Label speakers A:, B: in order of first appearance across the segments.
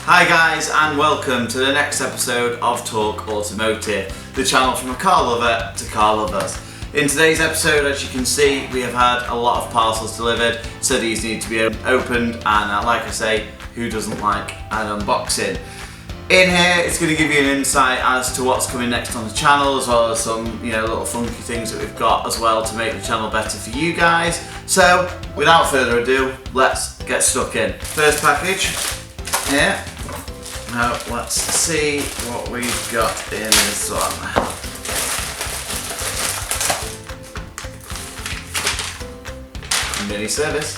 A: Hi guys, and welcome to the next episode of Talk Automotive, the channel from a car lover to car lovers. In today's episode, as you can see, we have had a lot of parcels delivered, so these need to be opened, and like I say, who doesn't like an unboxing? In here, it's going to give you an insight as to what's coming next on the channel, as well as some, little funky things that we've got as well to make the channel better for you guys. So, without further ado, let's get stuck in. First package here. Now, let's see what we've got in this one. Mini service.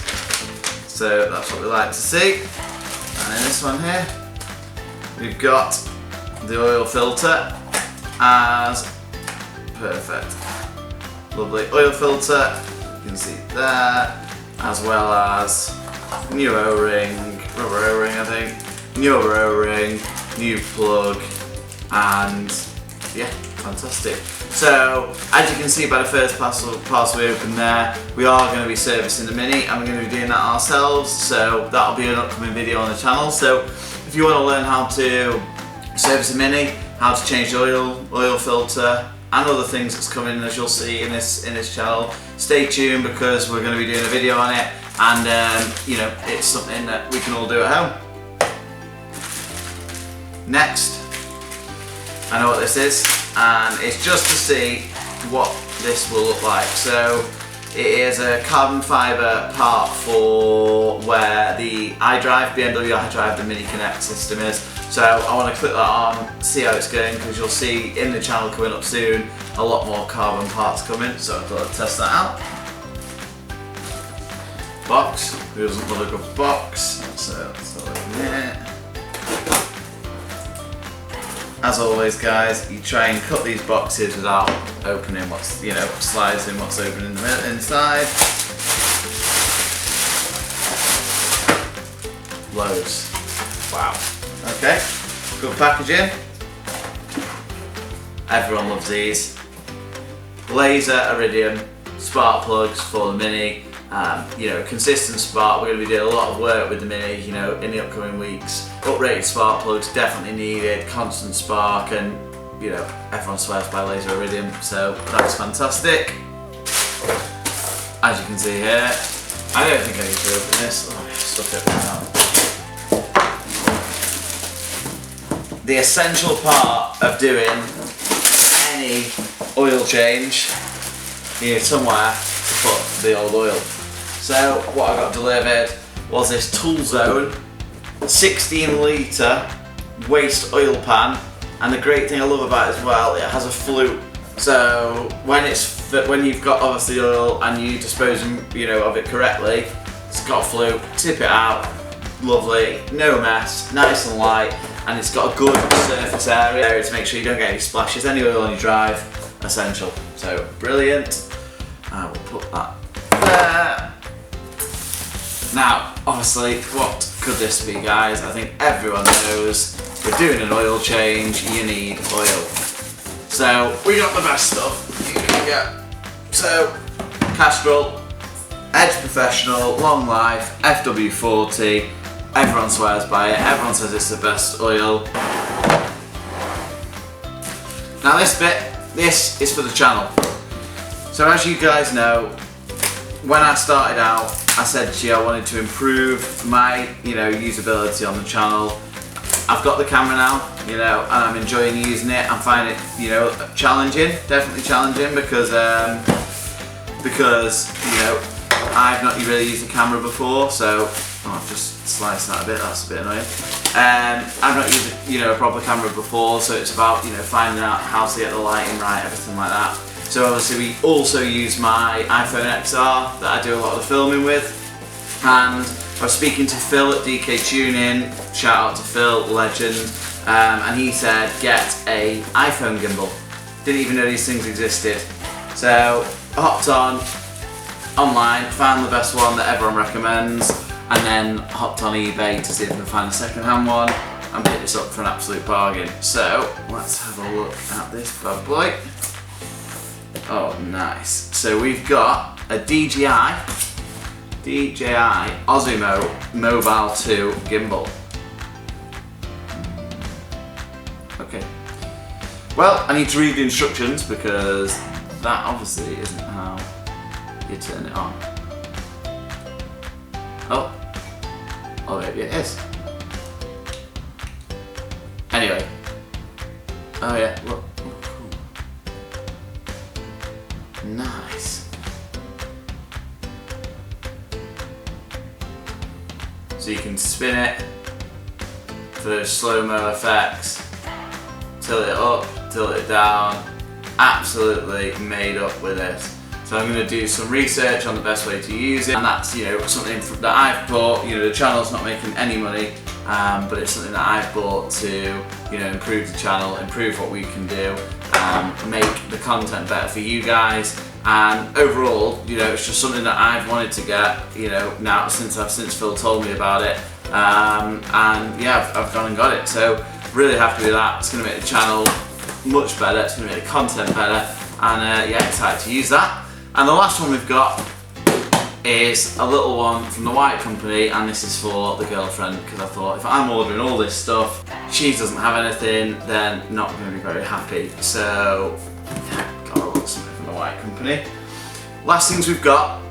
A: So that's what we like to see. And in this one here, we've got the oil filter as perfect. Lovely oil filter, you can see there, as well as new O-ring, rubber O-ring I think, new rubber O-ring, new plug, and yeah, fantastic. So, as you can see by the first parcel we opened there, we are going to be servicing the Mini, and we're going to be doing that ourselves, so that'll be an upcoming video on the channel. So, if you want to learn how to service a Mini, how to change the oil filter, and other things that's coming, as you'll see in this channel, stay tuned because we're going to be doing a video on it, and it's something that we can all do at home. Next, I know what this is, and it's just to see what this will look like. So it is a carbon fibre part for where the BMW iDrive, the Mini Connect system is. So I want to click that on, see how it's going, because you'll see in the channel coming up soon a lot more carbon parts coming, so I thought I'd test that out. Box, who doesn't love a good box? So let's have a look in here. As always guys, you try and cut these boxes without opening slicing what's open in the inside. Loads. Wow. Okay, good packaging. Everyone loves these. Laser iridium spark plugs for the Mini. Consistent spark. We're going to be doing a lot of work with the Mini, in the upcoming weeks. Uprated spark plugs definitely needed, constant spark, and everyone swears by laser iridium, so that's fantastic. As you can see here, I don't think I need to open this. Oh, stuff it out. The essential part of doing any oil change, you need somewhere to put the old oil. So what I got delivered was this Tool Zone 16 litre waste oil pan, and the great thing I love about it as well, it has a flute. So when you've got obviously oil and you dispose of it correctly, it's got a flute, tip it out, lovely, no mess, nice and light, and it's got a good surface area to make sure you don't get any splashes. Any oil on your drive, essential. So brilliant. I will put that there. Now, obviously, what could this be, guys? I think everyone knows we're doing an oil change, you need oil. So, we got the best stuff you can get. So, Castrol, Edge Professional, Long Life, FW40, everyone swears by it, everyone says it's the best oil. Now this is for the channel. So as you guys know, when I started out, I said to you I wanted to improve my, usability on the channel. I've got the camera now, and I'm enjoying using it. I'm finding it, challenging, definitely challenging, because I've not really used the camera before. So I've just sliced that a bit. That's a bit annoying. I've not used a proper camera before, so it's about finding out how to get the lighting right, everything like that. So obviously we also use my iPhone XR that I do a lot of the filming with, and I was speaking to Phil at DK Tuning, shout out to Phil, legend, and he said get a iPhone gimbal. Didn't even know these things existed. So I hopped online, found the best one that everyone recommends, and then hopped on eBay to see if I can find a second-hand one and pick this up for an absolute bargain. So let's have a look at this bad boy. Oh, nice. So we've got a DJI Osmo Mobile 2 gimbal. Well, I need to read the instructions because that obviously isn't how you turn it on. Oh, maybe it is. Anyway. Oh yeah, look. Nice. So you can spin it for those slow-mo effects, tilt it up, tilt it down, absolutely made up with this. So I'm going to do some research on the best way to use it, and that's, you know, something that I've bought. You know, the channel's not making any money, but it's something that I've bought to, you know, improve the channel, improve what we can do, make the content better for you guys, and overall, you know, it's just something that I've wanted to get, you know, now since Phil told me about it, and yeah, I've gone and got it. So really happy with that. It's going to make the channel much better. It's going to make the content better, and yeah, excited to use that. And the last one we've got is a little one from the White Company, and this is for the girlfriend, because I thought if I'm ordering all this stuff, she doesn't have anything, then not going to be very happy. So yeah, got a little something from the White Company. Last things we've got,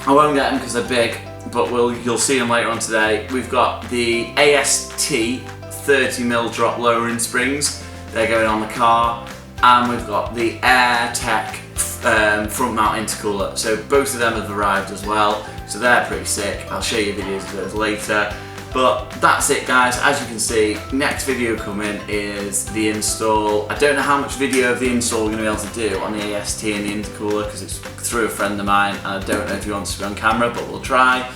A: I won't get them because they're big, but you'll see them later on today. We've got the AST 30mm drop lowering springs. They're going on the car, and we've got the Air Tech front mount intercooler. So both of them have arrived as well, so they're pretty sick. I'll show you videos of those later. But that's it, guys. As you can see, next video coming is the install. I don't know how much video of the install we're going to be able to do on the AST and the intercooler because it's through a friend of mine, and I don't know if he wants to be on camera, but we'll try.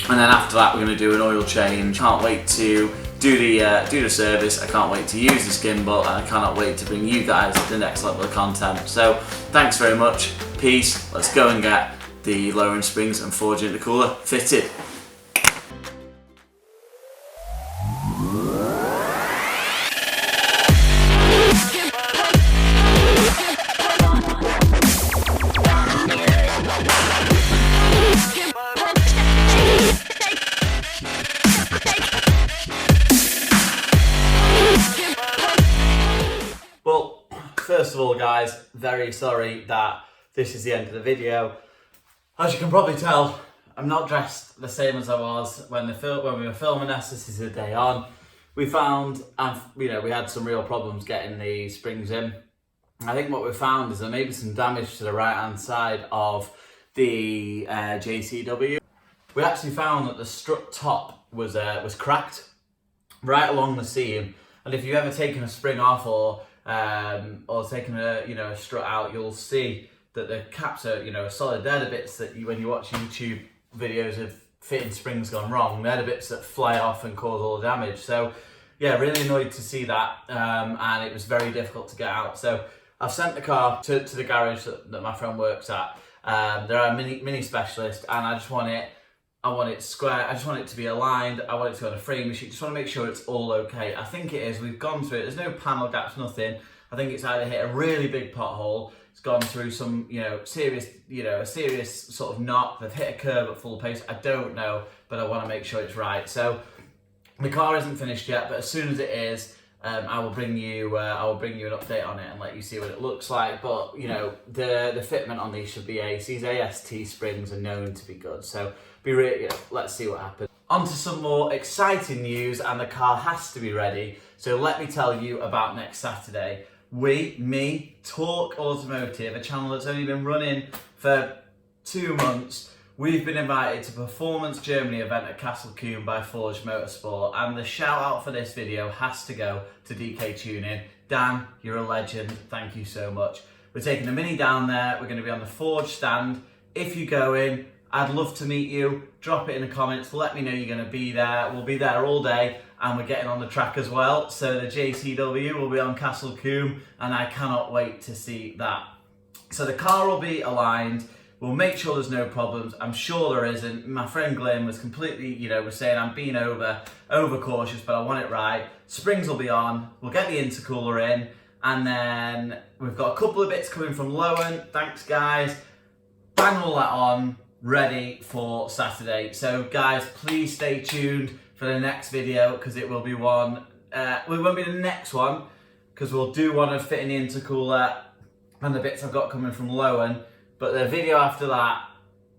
A: And then after that, we're going to do an oil change. Can't wait to do the service. I can't wait to use this gimbal, and I cannot wait to bring you guys the next level of content. So thanks very much. Peace. Let's go and get the lowering springs and forge intercooler fitted. Well, first of all, guys, very sorry that this is the end of the video. As you can probably tell, I'm not dressed the same as I was when we were filming this. This is the day on. We found, we had some real problems getting the springs in. I think what we found is there may be some damage to the right-hand side of the JCW. We actually found that the strut top was cracked right along the seam, and if you've ever taken a spring off or taken a strut out, you'll see that the caps are solid. They're the bits that when you watch YouTube videos of fitting springs gone wrong, they're the bits that fly off and cause all the damage. So yeah, really annoyed to see that, and it was very difficult to get out. So I've sent the car to the garage that my friend works at. They're a mini specialist, and I want it square. I just want it to be aligned. I want it to go on a frame machine. Just want to make sure it's all okay. I think it is. We've gone through it. There's no panel gaps, nothing. I think it's either hit a really big pothole, it's gone through some, serious sort of knock. They've hit a curb at full pace. I don't know, but I want to make sure it's right. So the car isn't finished yet, but as soon as it is, I will bring you an update on it and let you see what it looks like. But the fitment on these should be ace. These AST springs are known to be good, so let's see what happens. On to some more exciting news, and the car has to be ready. So let me tell you about next Saturday. Talk Automotive, a channel that's only been running for 2 months. We've been invited to Performance Germany event at Castle Combe by Forged Motorsport, and the shout out for this video has to go to DK Tuning. Dan, you're a legend. Thank you so much. We're taking the Mini down there. We're going to be on the Forge stand. If you go in, I'd love to meet you. Drop it in the comments. Let me know you're going to be there. We'll be there all day, and we're getting on the track as well. So the JCW will be on Castle Combe, and I cannot wait to see that. So the car will be aligned. We'll make sure there's no problems. I'm sure there isn't. My friend Glenn was completely, was saying I'm being over cautious, but I want it right. Springs will be on. We'll get the intercooler in, and then we've got a couple of bits coming from Lowering. Thanks, guys. Bang all that on, ready for Saturday. So, guys, please stay tuned for the next video, because it will be one. It won't be the next one, because we'll do one of fitting the intercooler and the bits I've got coming from Lowering, but the video after that,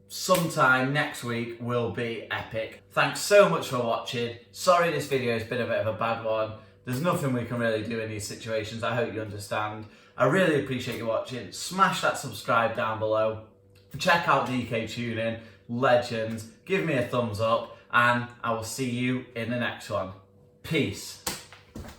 A: sometime next week, will be epic. Thanks so much for watching. Sorry this video has been a bit of a bad one. There's nothing we can really do in these situations. I hope you understand. I really appreciate you watching. Smash that subscribe down below. Check out DK Tuning, legends. Give me a thumbs up, and I will see you in the next one. Peace.